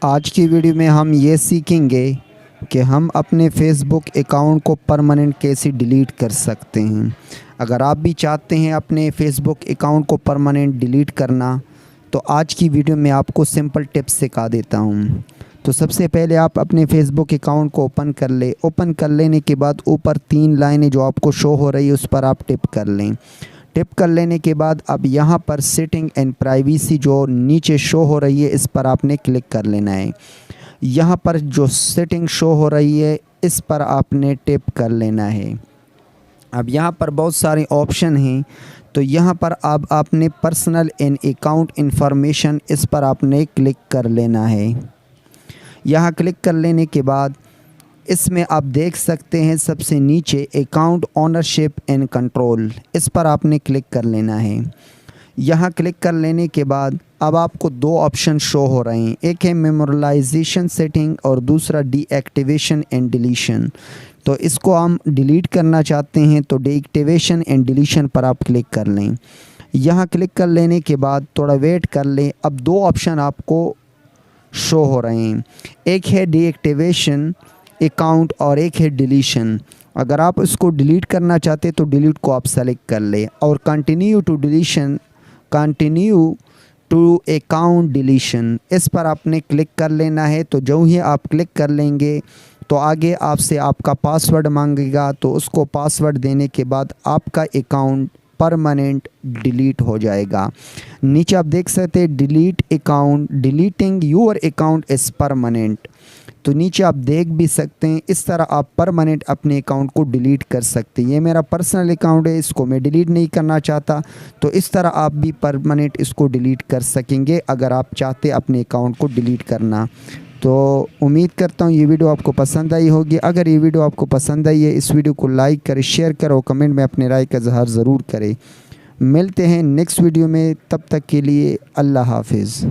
आज की वीडियो में हम ये सीखेंगे कि हम अपने फेसबुक अकाउंट को परमानेंट कैसे डिलीट कर सकते हैं। अगर आप भी चाहते हैं अपने फेसबुक अकाउंट को परमानेंट डिलीट करना, तो आज की वीडियो में आपको सिंपल टिप्स सिखा देता हूं। तो सबसे पहले आप अपने फेसबुक अकाउंट को ओपन कर लें। ओपन कर लेने के बाद ऊपर 3 लाइनें जो आपको शो हो रही है उस पर आप टिप कर लें। टिप कर लेने के बाद अब यहाँ पर सेटिंग एंड प्राइवेसी जो नीचे शो हो रही है इस पर आपने क्लिक कर लेना है। यहाँ पर जो सेटिंग शो हो रही है इस पर आपने टिप कर लेना है। अब यहाँ पर बहुत सारे ऑप्शन हैं, तो यहाँ पर अब आपने पर्सनल एंड अकाउंट इंफॉर्मेशन इस पर आपने क्लिक कर लेना है। यहाँ क्लिक कर लेने के बाद इसमें आप देख सकते हैं सबसे नीचे अकाउंट ओनरशिप एंड कंट्रोल, इस पर आपने क्लिक कर लेना है। यहाँ क्लिक कर लेने के बाद अब आपको 2 ऑप्शन शो हो रहे हैं, एक है मेमोरलाइजेशन सेटिंग और दूसरा डीएक्टिवेशन एंड डिलीशन। तो इसको हम डिलीट करना चाहते हैं तो डीएक्टिवेशन एंड डिलीशन पर आप क्लिक कर लें। यहाँ क्लिक कर लेने के बाद थोड़ा वेट कर लें। अब 2 ऑप्शन आपको शो हो रहे हैं, एक है डीएक्टिवेशन अकाउंट और एक है डिलीशन। अगर आप इसको डिलीट करना चाहते हैं तो डिलीट को आप सेलेक्ट कर लें और continue to deletion, continue to account deletion इस पर आपने क्लिक कर लेना है। तो जो ही आप क्लिक कर लेंगे तो आगे आपसे आपका पासवर्ड मांगेगा, तो उसको पासवर्ड देने के बाद आपका अकाउंट परमानेंट डिलीट हो जाएगा। नीचे आप देख सकते हैं delete account, deleting your account is permanent. तो नीचे आप देख भी सकते हैं इस तरह आप परमानेंट अपने अकाउंट को डिलीट कर सकते हैं। ये मेरा पर्सनल अकाउंट है, इसको मैं डिलीट नहीं करना चाहता, तो इस तरह आप भी परमानेंट इसको डिलीट कर सकेंगे अगर आप चाहते अपने अकाउंट को डिलीट करना। तो उम्मीद करता हूँ ये वीडियो आपको पसंद आई होगी। अगर ये वीडियो आपको पसंद आई है इस वीडियो को लाइक करें, शेयर करें और कमेंट में अपने राय का इज़हार ज़रूर करें। मिलते हैं नेक्स्ट वीडियो में, तब तक के लिए अल्लाह हाफिज़।